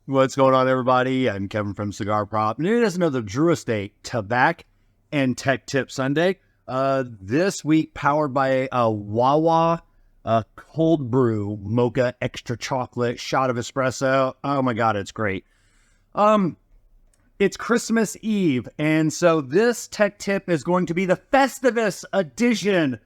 What's going on, everybody? I'm Kevin from Cigar Prop, and it is another Drew Estate Tabak and Tech Tip Sunday. This week powered by a Wawa cold brew mocha extra chocolate shot of espresso. Oh my god, it's great. It's Christmas Eve, and so this tech tip is going to be the Festivus edition.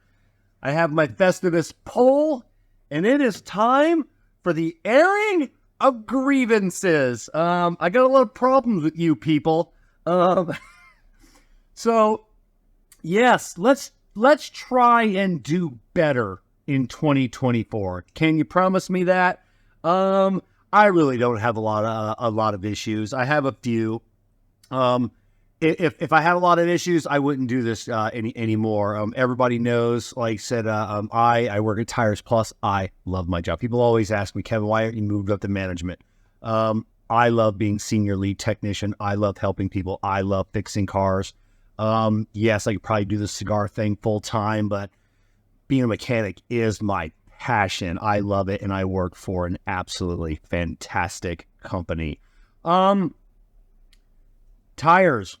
I have my Festivus poll, and it is time for the airing of grievances. I got a lot of problems with you people. So yes, let's try and do better in 2024. Can you promise me that? I really don't have a lot of issues. I have a few. If I had a lot of issues, I wouldn't do this anymore. Everybody knows, like I said, I work at Tires Plus. I love my job. People always ask me, Kevin, why aren't you moved up to management? I love being senior lead technician. I love helping people. I love fixing cars. Yes, I could probably do the cigar thing full time, but being a mechanic is my passion. I love it, and I work for an absolutely fantastic company. Tires,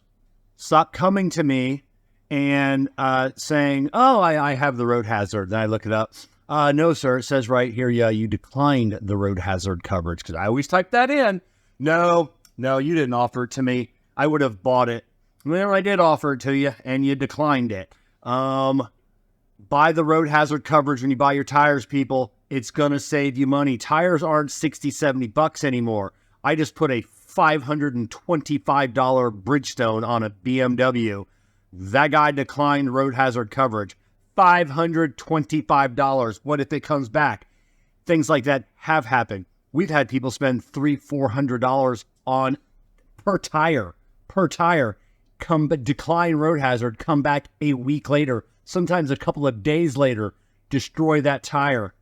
stop coming to me and saying, oh, I have the road hazard. Then I look it up. No, sir, it says right here, yeah, you declined the road hazard coverage, because I always type that in. No, you didn't offer it to me. I would have bought it. Well, I did offer it to you, and you declined it. Buy the road hazard coverage when you buy your tires, people. It's going to save you money. Tires aren't $60-$70 anymore. I just put a $525 Bridgestone on a BMW. That guy declined road hazard coverage. $525. What if it comes back? Things like that have happened. We've had people spend $300-$400 on per tire, decline road hazard, come back a week later, sometimes a couple of days later, destroy that tire,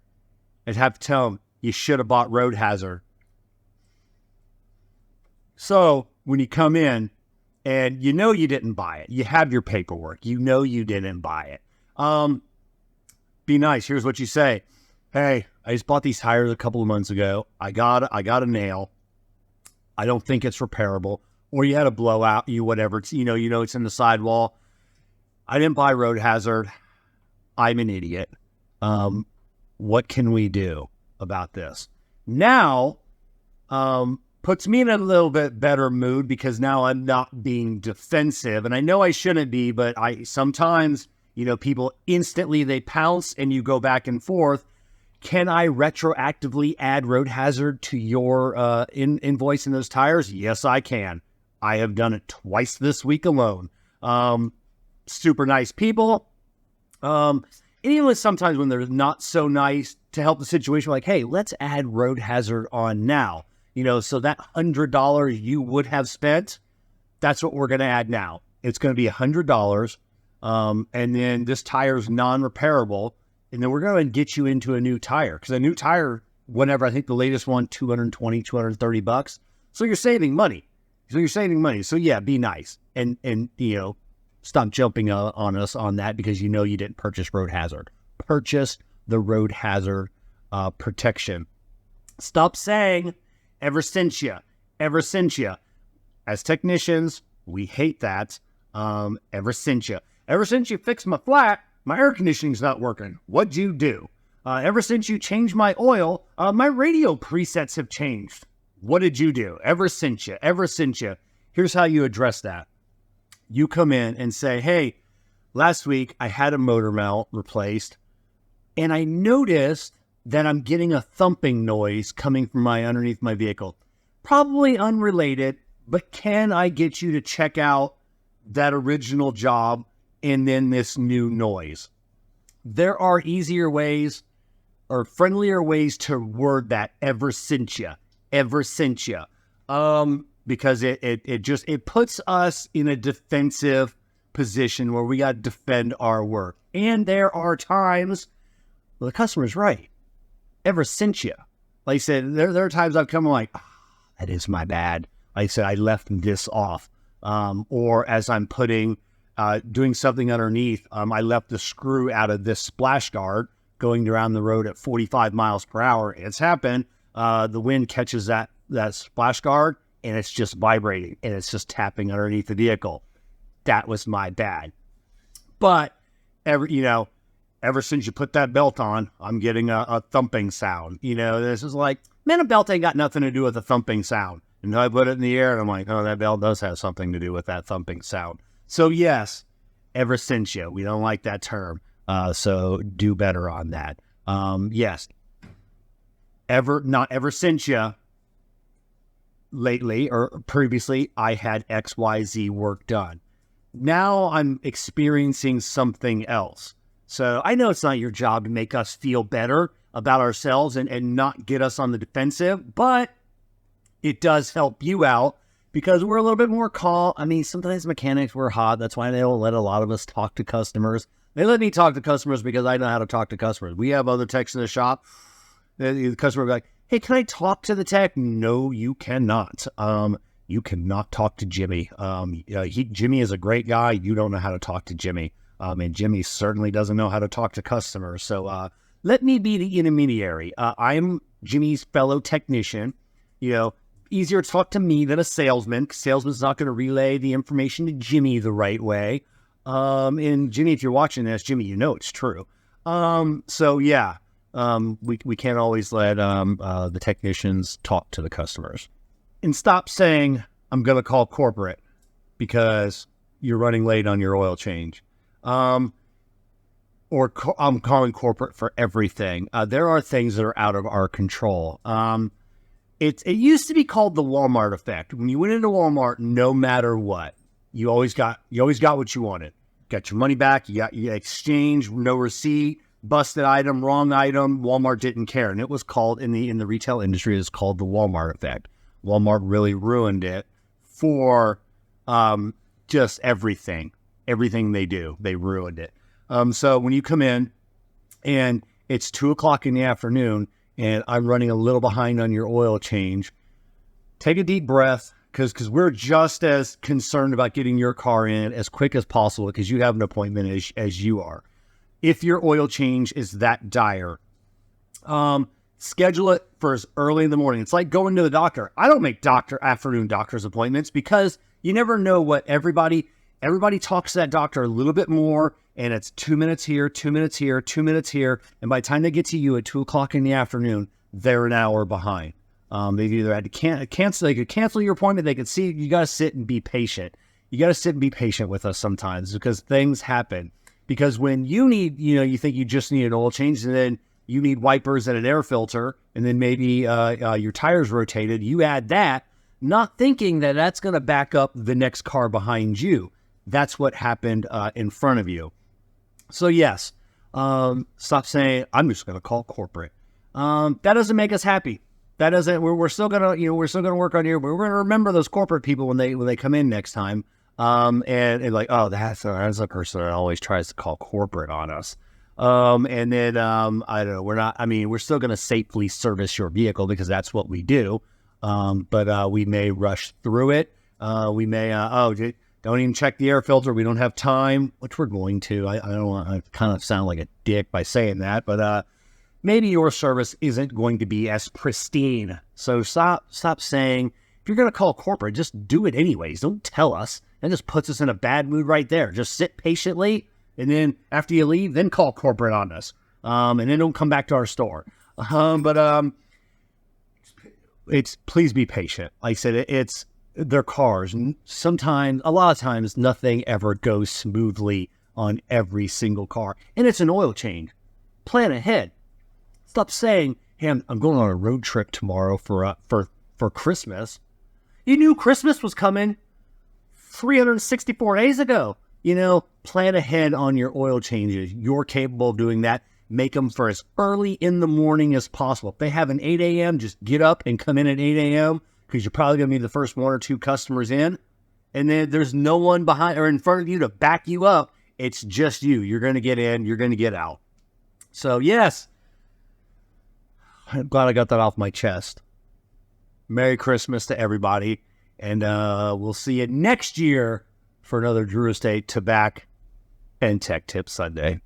and have to tell them, you should have bought road hazard. So when you come in and you know you didn't buy it, you have your paperwork, you know you didn't buy it. Be nice. Here's what you say. Hey, I just bought these tires a couple of months ago. I got a nail. I don't think it's repairable. Or you had a blowout, whatever. It's, you know it's in the sidewall. I didn't buy road hazard. I'm an idiot. What can we do about this? Now, puts me in a little bit better mood, because now I'm not being defensive, and I know I shouldn't be, but I sometimes, people instantly, they pounce and you go back and forth. Can I retroactively add road hazard to your invoice in those tires? Yes, I can. I have done it twice this week alone. Super nice people. And even sometimes when they're not so nice, to help the situation, like, hey, let's add road hazard on now. So that $100 you would have spent, that's what we're going to add now. It's going to be $100. And then this tire is non-repairable. And then we're going to get you into a new tire. Because a new tire, whenever, I think the latest one, $220, $230. So you're saving money. So yeah, be nice. And stop jumping on us on that, because you didn't purchase road hazard. Purchase the road hazard protection. Stop saying, ever since you. As technicians, we hate that. Ever since you fixed my flat, my air conditioning's not working. What'd you do? Ever since you changed my oil, my radio presets have changed. What did you do? Ever since you. Here's how you address that. You come in and say, hey, last week I had a motor mount replaced, and I noticed that I'm getting a thumping noise coming from underneath my vehicle. Probably unrelated, but can I get you to check out that original job and then this new noise? There are easier ways or friendlier ways to word that, ever since you. Because it puts us in a defensive position where we got to defend our work. And there are times, well, the customer's right. Ever since you. Like I said, there are times I've come like, that is my bad. Like I said, I left this off. Or as I'm doing something underneath, I left the screw out of this splash guard going around the road at 45 miles per hour. It's happened. The wind catches that splash guard and it's just vibrating and it's just tapping underneath the vehicle. That was my bad. But ever since you put that belt on, I'm getting a thumping sound. This is like, man, a belt ain't got nothing to do with a thumping sound. And I put it in the air and I'm like, oh, that belt does have something to do with that thumping sound. So yes, ever since you, we don't like that term. So do better on that. Yes. Not ever since you, lately or previously, I had XYZ work done. Now I'm experiencing something else. So I know it's not your job to make us feel better about ourselves and not get us on the defensive, but it does help you out because we're a little bit more calm. I mean, sometimes mechanics, we're hot. That's why they don't let a lot of us talk to customers. They let me talk to customers because I know how to talk to customers. We have other techs in the shop. The customer will be like, hey, can I talk to the tech? No, you cannot. You cannot talk to Jimmy. Jimmy is a great guy. You don't know how to talk to Jimmy. And Jimmy certainly doesn't know how to talk to customers. So let me be the intermediary. I'm Jimmy's fellow technician. Easier to talk to me than a salesman. Salesman's not going to relay the information to Jimmy the right way. And Jimmy, if you're watching this, Jimmy, it's true. So yeah, we can't always let the technicians talk to the customers. And stop saying, I'm going to call corporate because you're running late on your oil change. I'm calling corporate for everything. There are things that are out of our control. It used to be called the Walmart effect. When you went into Walmart, no matter what, you always got what you wanted. Got your money back. You got your exchange, no receipt, busted item, wrong item. Walmart didn't care, and it was called in the retail industry. It's called the Walmart effect. Walmart really ruined it for just everything they do. They ruined it. So when you come in and it's 2:00 in the afternoon and I'm running a little behind on your oil change, take a deep breath because we're just as concerned about getting your car in as quick as possible because you have an appointment as you are. If your oil change is that dire, schedule it for as early in the morning. It's like going to the doctor. I don't make afternoon doctor's appointments because you never know what everybody talks to that doctor a little bit more, and it's 2 minutes here, 2 minutes here, 2 minutes here. And by the time they get to you at 2:00 in the afternoon, they're an hour behind. They've either had to cancel. They could cancel your appointment. They could see you got to sit and be patient. You got to sit and be patient with us sometimes because things happen. Because when you need, you think you just need an oil change, and then you need wipers and an air filter, and then maybe your tires rotated. You add that, not thinking that that's going to back up the next car behind you. That's what happened in front of you. So yes, stop saying I'm just going to call corporate. That doesn't make us happy. That doesn't. We're still gonna work on here. We're gonna remember those corporate people when they come in next time. And like, oh, that's a person that always tries to call corporate on us. And then I don't know. We're still gonna safely service your vehicle because that's what we do. But we may rush through it. We may don't even check the air filter. We don't have time, which we're going to. I don't want to kind of sound like a dick by saying that, but maybe your service isn't going to be as pristine. So stop saying, if you're going to call corporate, just do it anyways. Don't tell us. That just puts us in a bad mood right there. Just sit patiently, and then after you leave, then call corporate on us. And then don't come back to our store. Please be patient. Like I said, it's their cars. And a lot of times, nothing ever goes smoothly on every single car. And it's an oil change. Plan ahead. Stop saying, hey, I'm going on a road trip tomorrow for Christmas. You knew Christmas was coming 364 days ago. Plan ahead on your oil changes. You're capable of doing that. Make them for as early in the morning as possible. If they have an 8 a.m., just get up and come in at 8 a.m. because you're probably going to be the first one or two customers in. And then there's no one behind or in front of you to back you up. It's just you. You're going to get in. You're going to get out. So, yes. I'm glad I got that off my chest. Merry Christmas to everybody. And we'll see you next year for another Drew Estate Tabak and Tech Tip Sunday.